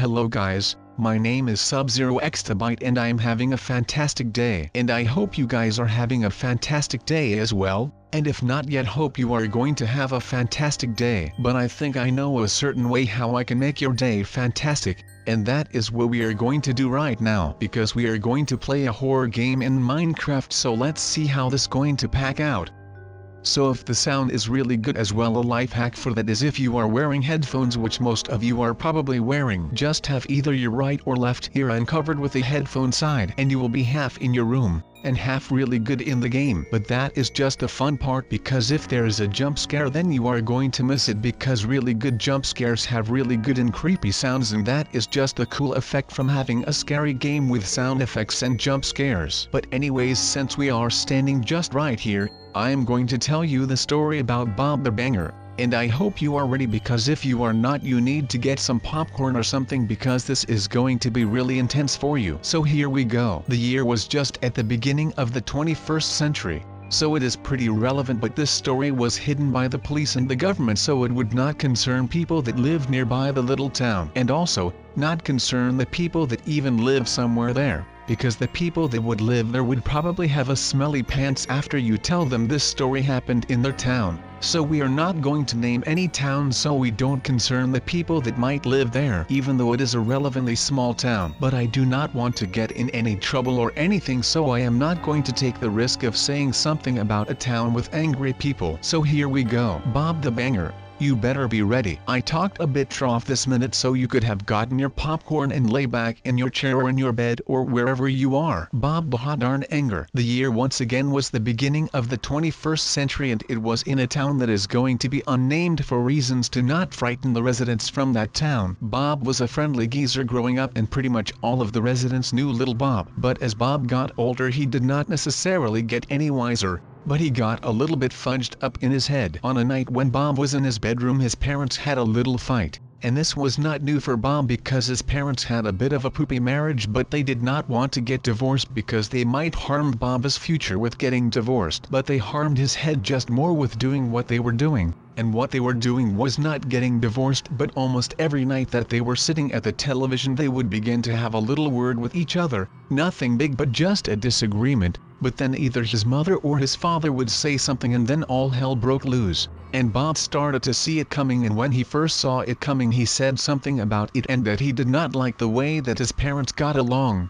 Hello guys, my name is Sub-Zero Exabyte and I am having a fantastic day. And I hope you guys are having a fantastic day as well, and if not yet hope you are going to have a fantastic day. But I think I know a certain way how I can make your day fantastic, and that is what we are going to do right now. Because we are going to play a horror game in Minecraft, so let's see how this going to pack out. So if the sound is really good as well, a life hack for that is if you are wearing headphones, which most of you are probably wearing, just have either your right or left ear uncovered with the headphone side and you will be half in your room and half really good in the game. But that is just the fun part, because if there is a jump scare then you are going to miss it, because really good jump scares have really good and creepy sounds, and that is just the cool effect from having a scary game with sound effects and jump scares. But anyways, since we are standing just right here, I am going to tell you the story about Bob the Banger, and I hope you are ready, because if you are not, you need to get some popcorn or something, because this is going to be really intense for you. So here we go. The year was just at the beginning of the 21st century, so it is pretty relevant, but this story was hidden by the police and the government, so it would not concern people that live nearby the little town, and also not concern the people that even live somewhere there, because the people that would live there would probably have a smelly pants after you tell them this story happened in their town. So we are not going to name any towns so we don't concern the people that might live there, even though it is a relevantly small town. But I do not want to get in any trouble or anything, so I am not going to take the risk of saying something about a town with angry people. So here we go. Bob the Banger. You better be ready. I talked a bit off this minute so you could have gotten your popcorn and lay back in your chair or in your bed or wherever you are. Bob the hot darn anger. The year once again was the beginning of the 21st century, and it was in a town that is going to be unnamed for reasons to not frighten the residents from that town. Bob was a friendly geezer growing up, and pretty much all of the residents knew little Bob. But as Bob got older, he did not necessarily get any wiser, but he got a little bit fudged up in his head. On a night when Bob was in his bedroom, his parents had a little fight. And this was not new for Bob, because his parents had a bit of a poopy marriage, but they did not want to get divorced because they might harm Bob's future with getting divorced. But they harmed his head just more with doing what they were doing. And what they were doing was not getting divorced, but almost every night that they were sitting at the television they would begin to have a little word with each other. Nothing big, but just a disagreement. But then either his mother or his father would say something, and then all hell broke loose. And Bob started to see it coming, and when he first saw it coming he said something about it, and that he did not like the way that his parents got along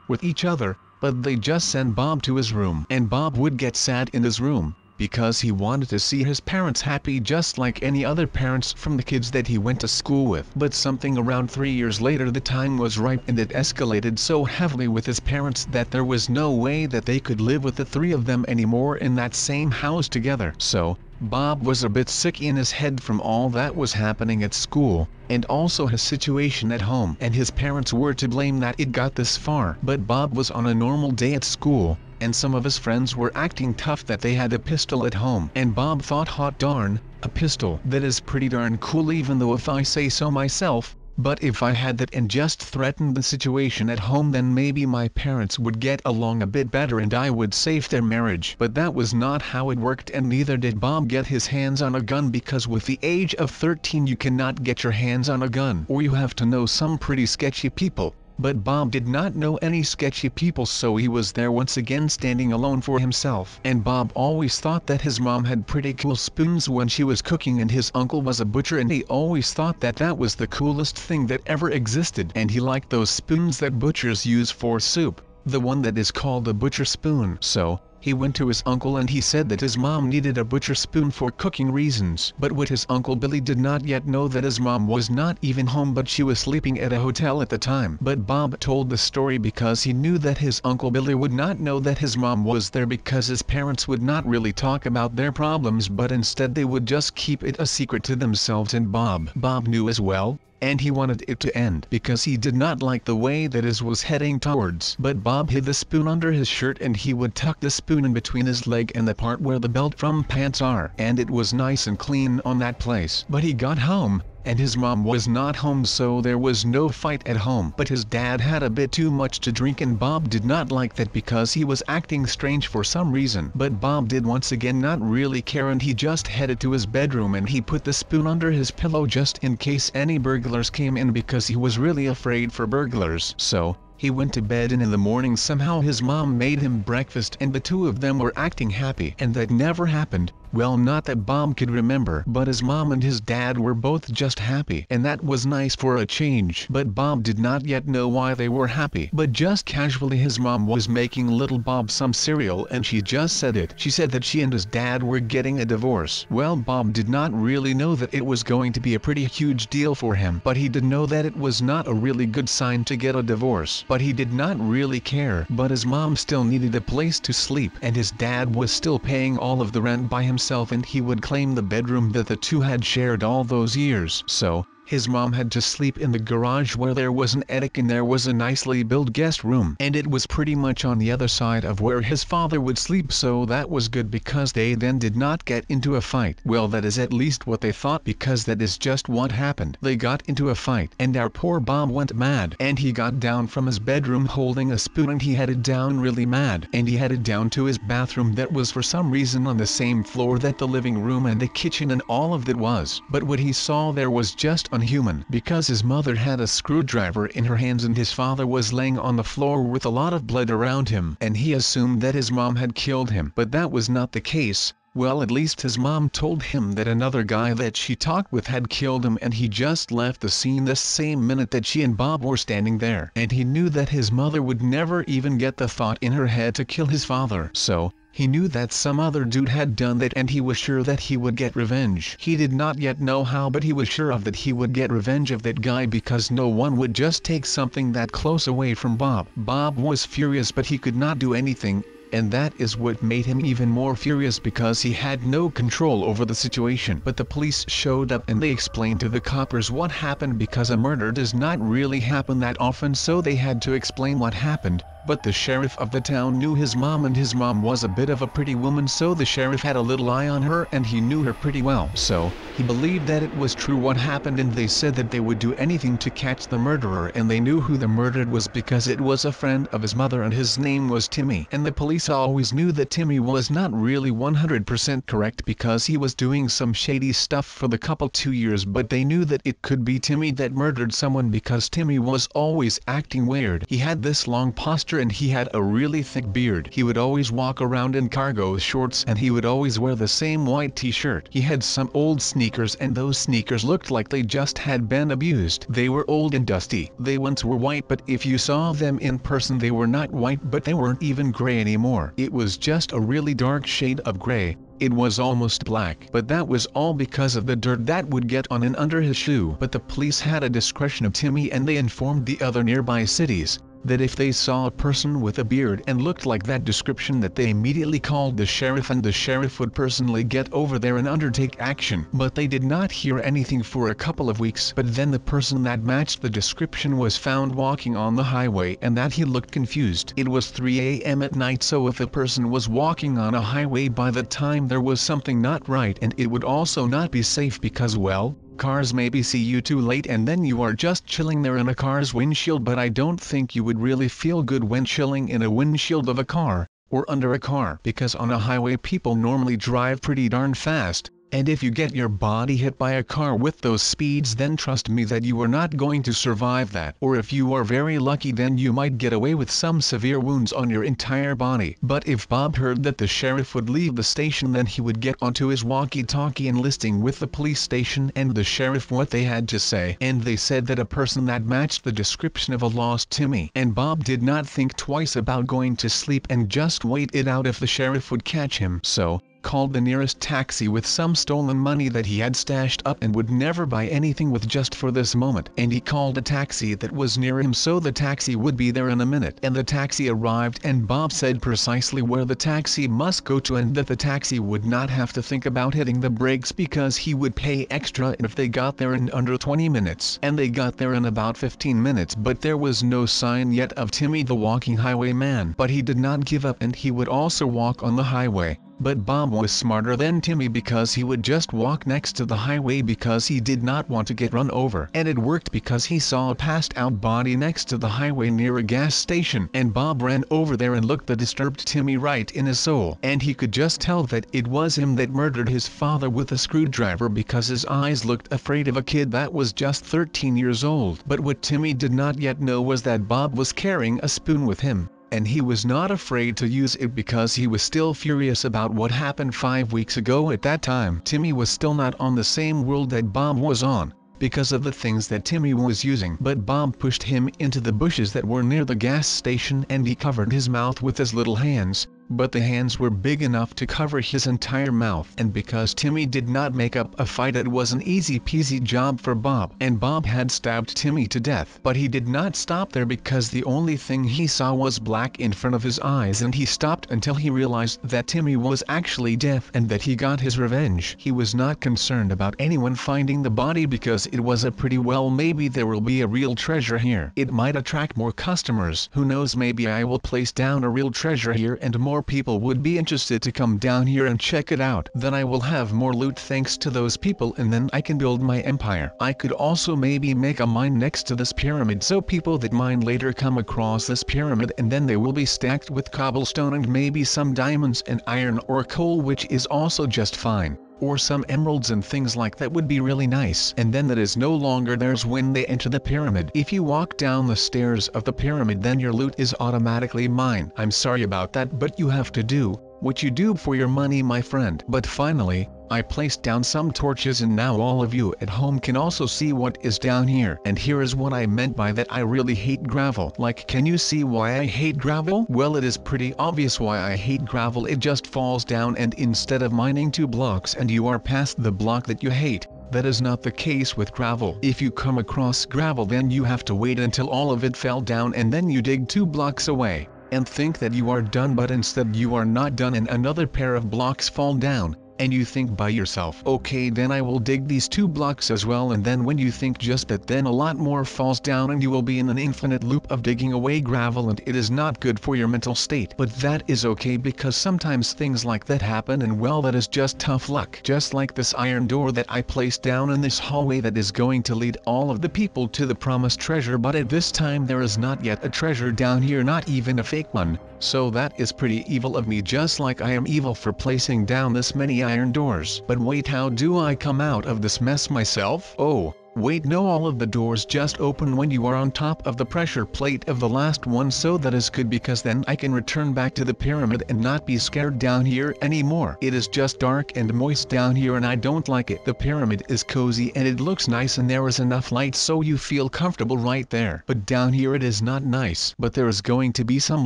with each other. But they just sent Bob to his room, and Bob would get sad in his room, because he wanted to see his parents happy just like any other parents from the kids that he went to school with. But something around 3 years later, the time was ripe, and it escalated so heavily with his parents that there was no way that they could live with the three of them anymore in that same house together. So Bob was a bit sick in his head from all that was happening at school, and also his situation at home, and his parents were to blame that it got this far. But Bob was on a normal day at school, and some of his friends were acting tough that they had a pistol at home, and Bob thought, hot darn, a pistol, that is pretty darn cool, even though if I say so myself. But if I had that and just threatened the situation at home, then maybe my parents would get along a bit better and I would save their marriage. But that was not how it worked, and neither did Bob get his hands on a gun, because with the age of 13 you cannot get your hands on a gun, or you have to know some pretty sketchy people. But Bob did not know any sketchy people, so he was there once again standing alone for himself. And Bob always thought that his mom had pretty cool spoons when she was cooking, and his uncle was a butcher, and he always thought that that was the coolest thing that ever existed. And he liked those spoons that butchers use for soup, the one that is called a butcher spoon. So he went to his uncle and he said that his mom needed a butcher spoon for cooking reasons. But what his Uncle Billy did not yet know that his mom was not even home, but she was sleeping at a hotel at the time. But Bob told the story because he knew that his Uncle Billy would not know that his mom was there, because his parents would not really talk about their problems, but instead they would just keep it a secret to themselves. And Bob knew as well, and he wanted it to end because he did not like the way that it was heading towards. But Bob hid the spoon under his shirt, and he would tuck the spoon in between his leg and the part where the belt from pants are, and it was nice and clean on that place. But he got home, and his mom was not home, so there was no fight at home. But his dad had a bit too much to drink and Bob did not like that because he was acting strange for some reason. But Bob did once again not really care, and he just headed to his bedroom and he put the spoon under his pillow just in case any burglars came in, because he was really afraid for burglars. So he went to bed, and in the morning somehow his mom made him breakfast and the two of them were acting happy. And that never happened. Well, not that Bob could remember, but his mom and his dad were both just happy, and that was nice for a change. But Bob did not yet know why they were happy. But just casually his mom was making little Bob some cereal and she just said it. She said that she and his dad were getting a divorce. Well, Bob did not really know that it was going to be a pretty huge deal for him, but he did know that it was not a really good sign to get a divorce. But he did not really care. But his mom still needed a place to sleep, and his dad was still paying all of the rent by himself, and he would claim the bedroom that the two had shared all those years. So his mom had to sleep in the garage where there was an attic and there was a nicely built guest room, and it was pretty much on the other side of where his father would sleep, so that was good because they then did not get into a fight. Well, that is at least what they thought, because that is just what happened. They got into a fight and our poor Bob went mad, and he got down from his bedroom holding a spoon and he headed down really mad, and he headed down to his bathroom that was for some reason on the same floor that the living room and the kitchen and all of that was. But what he saw there was just unhuman, because his mother had a screwdriver in her hands and his father was laying on the floor with a lot of blood around him, and he assumed that his mom had killed him. But that was not the case. Well, at least his mom told him that another guy that she talked with had killed him, and he just left the scene the same minute that she and Bob were standing there. And he knew that his mother would never even get the thought in her head to kill his father. So he knew that some other dude had done that, and he was sure that he would get revenge. He did not yet know how, but he was sure of that he would get revenge of that guy, because no one would just take something that close away from Bob. Bob was furious, but he could not do anything. And that is what made him even more furious, because he had no control over the situation. But the police showed up and they explained to the coppers what happened, because a murder does not really happen that often, so they had to explain what happened. But the sheriff of the town knew his mom, and his mom was a bit of a pretty woman, so the sheriff had a little eye on her and he knew her pretty well. So he believed that it was true what happened, and they said that they would do anything to catch the murderer, and they knew who the murdered was because it was a friend of his mother and his name was Timmy. And the police always knew that Timmy was not really 100% correct, because he was doing some shady stuff for the couple 2 years, but they knew that it could be Timmy that murdered someone because Timmy was always acting weird. He had this long posture and he had a really thick beard. He would always walk around in cargo shorts and he would always wear the same white t-shirt. He had some old sneakers, and those sneakers looked like they just had been abused. They were old and dusty. They once were white, but if you saw them in person they were not white, but they weren't even gray anymore. It was just a really dark shade of gray. It was almost black, but that was all because of the dirt that would get on and under his shoe. But the police had a discretion of Timmy, and they informed the other nearby cities that if they saw a person with a beard and looked like that description, that they immediately called the sheriff, and the sheriff would personally get over there and undertake action. But they did not hear anything for a couple of weeks, but then the person that matched the description was found walking on the highway, and that he looked confused. It was 3 a.m. at night, so if a person was walking on a highway by the time, there was something not right, and it would also not be safe, because, well, cars maybe see you too late and then you are just chilling there in a car's windshield. But I don't think you would really feel good when chilling in a windshield of a car, or under a car, because on a highway people normally drive pretty darn fast. And if you get your body hit by a car with those speeds, then trust me that you are not going to survive that. Or if you are very lucky, then you might get away with some severe wounds on your entire body. But if Bob heard that the sheriff would leave the station, then he would get onto his walkie-talkie enlisting with the police station and the sheriff what they had to say. And they said that a person that matched the description of a lost Timmy. And Bob did not think twice about going to sleep and just wait it out if the sheriff would catch him. So called the nearest taxi with some stolen money that he had stashed up and would never buy anything with just for this moment. And he called a taxi that was near him, so the taxi would be there in a minute. And the taxi arrived, and Bob said precisely where the taxi must go to, and that the taxi would not have to think about hitting the brakes because he would pay extra if they got there in under 20 minutes. And they got there in about 15 minutes, but there was no sign yet of Timmy the walking highwayman. But he did not give up, and he would also walk on the highway. But Bob was smarter than Timmy because he would just walk next to the highway because he did not want to get run over. And it worked because he saw a passed out body next to the highway near a gas station. And Bob ran over there and looked the disturbed Timmy right in his soul. And he could just tell that it was him that murdered his father with a screwdriver because his eyes looked afraid of a kid that was just 13 years old. But what Timmy did not yet know was that Bob was carrying a spoon with him. And he was not afraid to use it because he was still furious about what happened 5 weeks ago. At that time, Timmy was still not on the same world that Bob was on, because of the things that Timmy was using. But Bob pushed him into the bushes that were near the gas station and he covered his mouth with his little hands. But the hands were big enough to cover his entire mouth. And because Timmy did not make up a fight, it was an easy peasy job for Bob. And Bob had stabbed Timmy to death. But he did not stop there because the only thing he saw was black in front of his eyes, and he stopped until he realized that Timmy was actually deaf and that he got his revenge. He was not concerned about anyone finding the body because it was a pretty well maybe there will be a real treasure here. It might attract more customers. Who knows, maybe I will place down a real treasure here and more people would be interested to come down here and check it out. Then I will have more loot thanks to those people, and then I can build my empire. I could also maybe make a mine next to this pyramid so people that mine later come across this pyramid and then they will be stacked with cobblestone and maybe some diamonds and iron or coal, which is also just fine. Or some emeralds and things like that would be really nice. And then that is no longer theirs when they enter the pyramid. If you walk down the stairs of the pyramid, then your loot is automatically mine. I'm sorry about that, but you have to do what you do for your money, my friend. But finally, I placed down some torches and now all of you at home can also see what is down here. And here is what I meant by that. I really hate gravel. Like, can you see why I hate gravel? Well, it is pretty obvious why I hate gravel. It just falls down, and instead of mining 2 blocks and you are past the block that you hate, that is not the case with gravel. If you come across gravel, then you have to wait until all of it fell down and then you dig 2 blocks away and think that you are done, but instead you are not done and another pair of blocks fall down. And you think by yourself, okay, then I will dig these 2 blocks as well, and then when you think just that, then a lot more falls down and you will be in an infinite loop of digging away gravel, and it is not good for your mental state. But that is okay because sometimes things like that happen, and well, that is just tough luck. Just like this iron door that I placed down in this hallway that is going to lead all of the people to the promised treasure, but at this time there is not yet a treasure down here, not even a fake one. So that is pretty evil of me, just like I am evil for placing down this many iron doors. But wait, how do I come out of this mess myself? Oh, wait, no, all of the doors just open when you are on top of the pressure plate of the last one, so that is good because then I can return back to the pyramid and not be scared down here anymore. It is just dark and moist down here and I don't like it. The pyramid is cozy and it looks nice and there is enough light so you feel comfortable right there. But down here it is not nice. But there is going to be some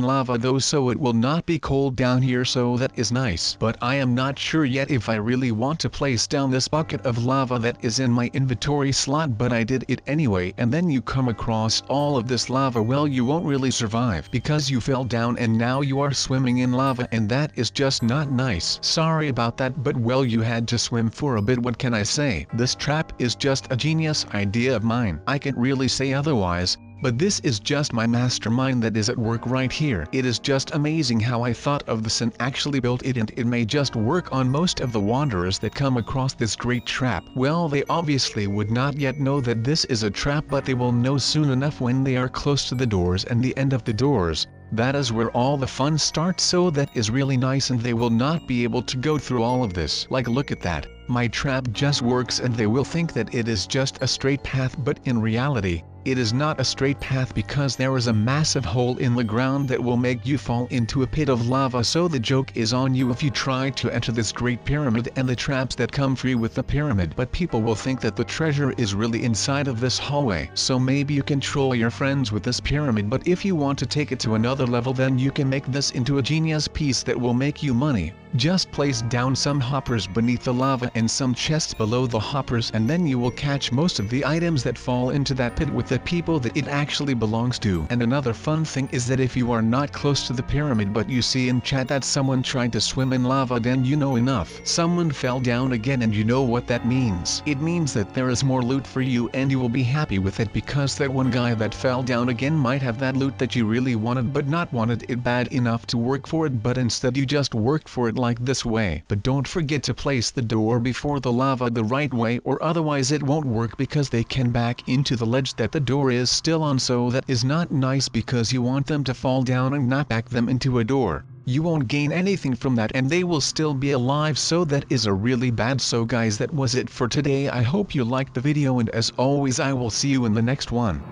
lava though, so it will not be cold down here, so that is nice. But I am not sure yet if I really want to place down this bucket of lava that is in my inventory slot, but I did it anyway. And then you come across all of this lava, well, you won't really survive because you fell down and now you are swimming in lava, and that is just not nice. Sorry about that, but well, you had to swim for a bit. What can I say? This trap is just a genius idea of mine. I can't really say otherwise. But this is just my mastermind that is at work right here. It is just amazing how I thought of this and actually built it, and it may just work on most of the wanderers that come across this great trap. Well, they obviously would not yet know that this is a trap, but they will know soon enough when they are close to the doors and the end of the doors. That is where all the fun starts, so that is really nice, and they will not be able to go through all of this. Like, look at that. My trap just works and they will think that it is just a straight path, but in reality, it is not a straight path because there is a massive hole in the ground that will make you fall into a pit of lava. So the joke is on you if you try to enter this great pyramid and the traps that come free with the pyramid. But people will think that the treasure is really inside of this hallway. So maybe you can troll your friends with this pyramid, but if you want to take it to another level, then you can make this into a genius piece that will make you money. Just place down some hoppers beneath the lava and some chests below the hoppers, and then you will catch most of the items that fall into that pit with the people that it actually belongs to. And another fun thing is that if you are not close to the pyramid but you see in chat that someone tried to swim in lava, then you know enough. Someone fell down again, and you know what that means. It means that there is more loot for you and you will be happy with it, because that one guy that fell down again might have that loot that you really wanted but not wanted it bad enough to work for it, but instead you just worked for it like this way. But don't forget to place the door before the lava the right way, or otherwise it won't work, because they can back into the ledge that the door is still on, so that is not nice because you want them to fall down and not back them into a door. You won't gain anything from that and they will still be alive, so that is a really bad. So guys, that was it for today. I hope you liked the video, and as always I will see you in the next one.